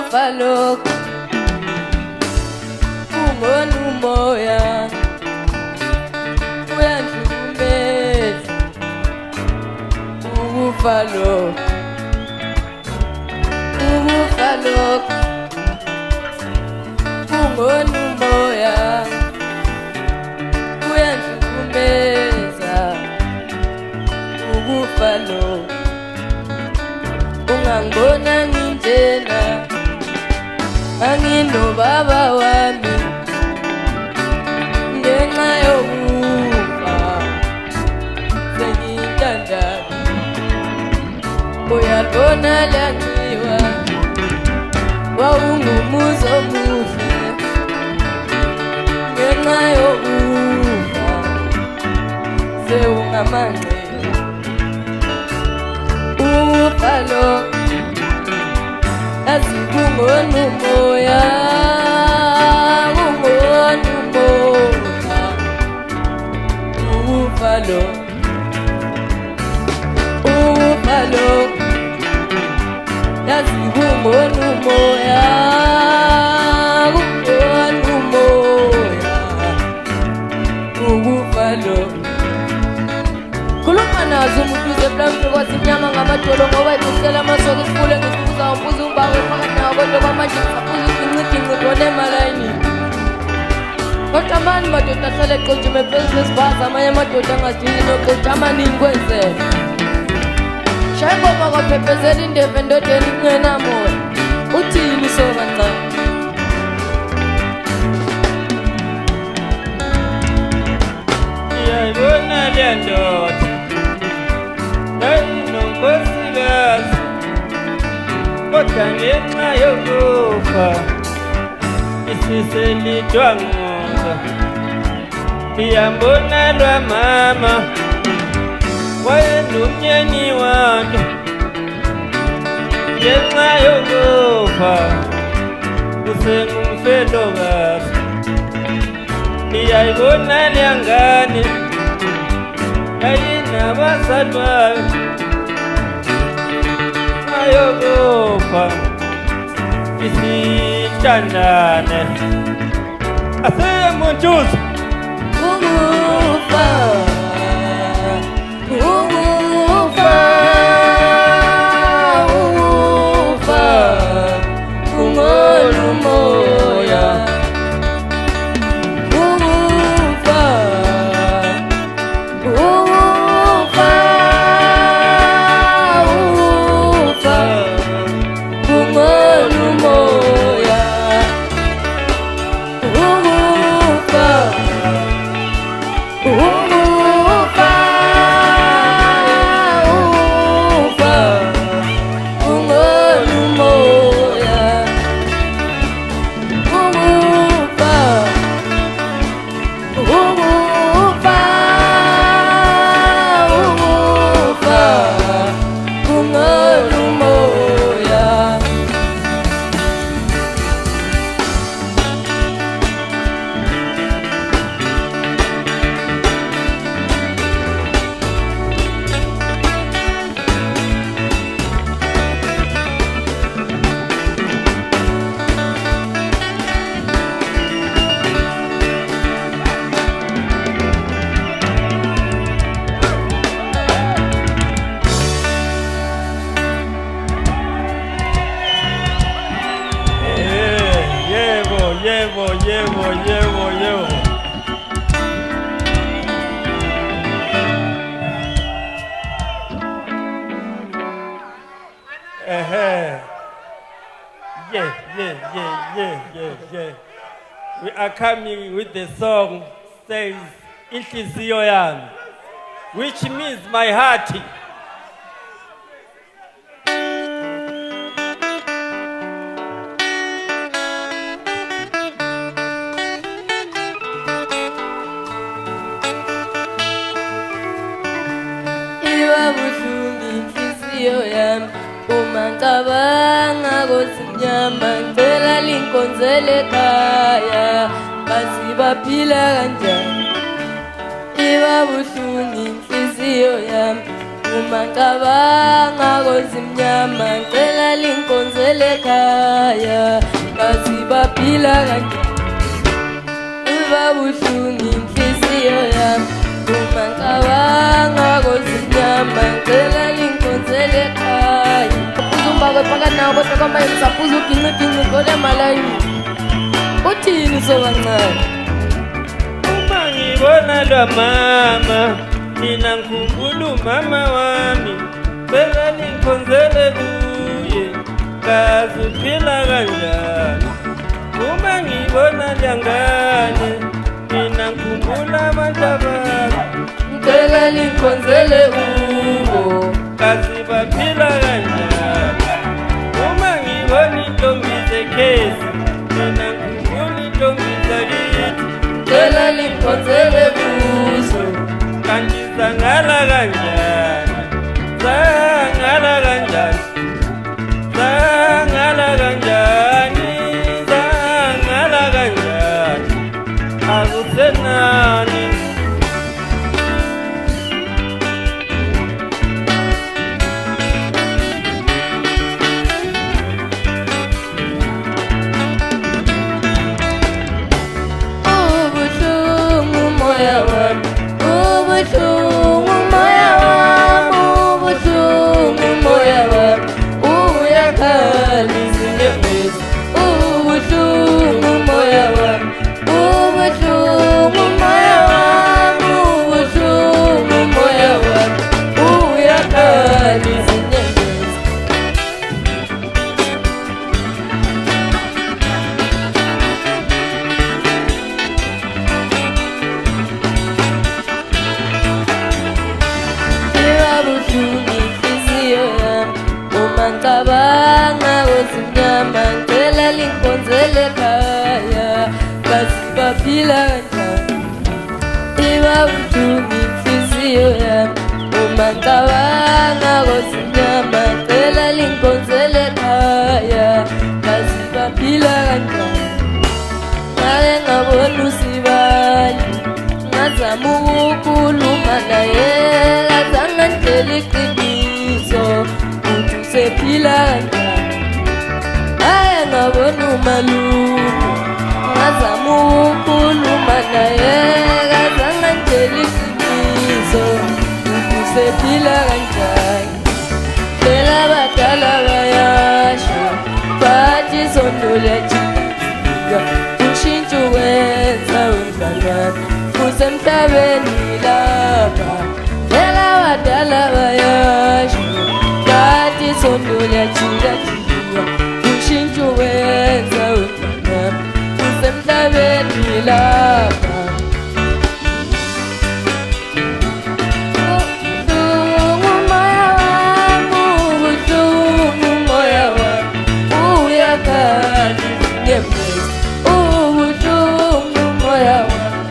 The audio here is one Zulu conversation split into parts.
Ungufalo ungonu moya uyanhlukumeza ungufalo ungonu moya uyanhlukumeza ungufalo ungangibona nginjena angino baba wami ngenxa yokufa sengintandana uyabona lanxiwa wawungumuzi omuhle ngenxa yokufa sewungamanxeba ufalo azikungonu moya ufalo azikungonu moya ufalo khuluma nazo umuntu uzeblamhle kwasimnyama ngamadolo ngoba ikusela amasoko isifule ngisibuza umbuzo umbawe phakathi nawo kodwa kwamanje ngisaphuza iginqidinqi khona emalayini kodwa mani madoda ahlale eqojime phezu kwesibaza amanye amadoda angadini noqoja amaningi kwenzela shaya ingoma kwaphephezela indebe endodeni kungenamoya uthini so kancane iyayibona le ndoda yayinonkosikazi kodwa ngenxa yokufa isiselidwanguza iyambona lwamama wayenomnyeni wakhe ngenxa yokufa usengumfelokazi iyayibona leyangane yayinabazali bayo ayokufa isintandane asemuntuza ungufalo ungonu moya Yevo. Yeah. We are coming with the song says Inhliziyo yami, which means my heart. Umangabanga kosimnyama ngicela linkonzele ekhaya bazi baphila kanjani iba buhlungu inhliziyo yami uma ngicabanga kozimnyama ngicela linkonzele ekhaya kazi baphila kanjani iba buhlungu inhliziyo yami uma ngicabanga kozimnyama ngicela linkonzele ekhaya uzumba kwephakathi nawo kodwa kwamanje ngisaphuza uginqiginqi ngole malayini uthini sokancane uma ngibona lo mama mina ngikhumbula umama wami phela ningikhonzele kuye kazi uphila kanjani uma ngibona lyangane mina ngikhumbula abantabami ngicela ningikhonzele kubo kazi baphila kanjani uma ngibona intombi zekhesi mina ngikhumbula intombi zakithi ngicela ningikhonzele kuzo kanti zangala kanjani zangala kanjani zangala kanjani zangala kanjani akusenani ubuhlungu moya wami ubuhlungu moya wami ubuhlungu moya wami uyakhala izinyembezi ubuhlungu moya wami ubuhlungu moya wami ubuhlungu moya wami uyakhala izinyembezi buhlungu inhliziyo yami uma ngicabanga kozimnyama ngicela linkonzele ekhaya kazi baphila kanjani iba buhlungu inhliziyo yami uma ngicabanga kozimnyama ngicela linkonzele ekhaya kazi baphila kanjani ngake ngabona usibali ngazama ukukhuluma naye kazange ngitshela iqiniso ukuthi usephila kanjani ngake ngabona umalume ngazama ukukhuluma naye kazange ngitshela iqiniso ukuthi usephila kanjani phela abadala bayasho bathi isondo liyajika ushintsho wenza wemngani kusemhlabeni lapha phela abadala bayasho bathi isondo liyajika ushintsho wenza wemngani kusemhlabeni lapha ubuhlungu moya wami ubuhlungu moya wami uyakhala izinyembezi ubuhlungu moya wami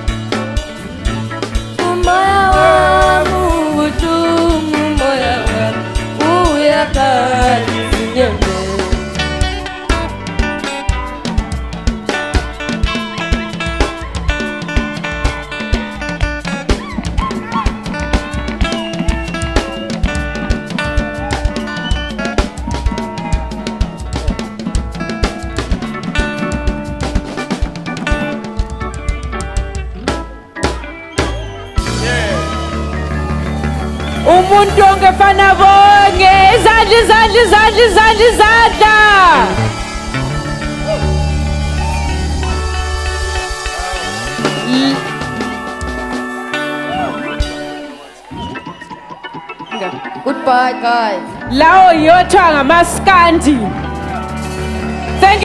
umoya wami ubuhlungu moya wami uyakhala izinyembezi umuntu wonke fana bonke izandla izandla izandla izandla izandla goodbye guys lawo yothiwa ngamaskandi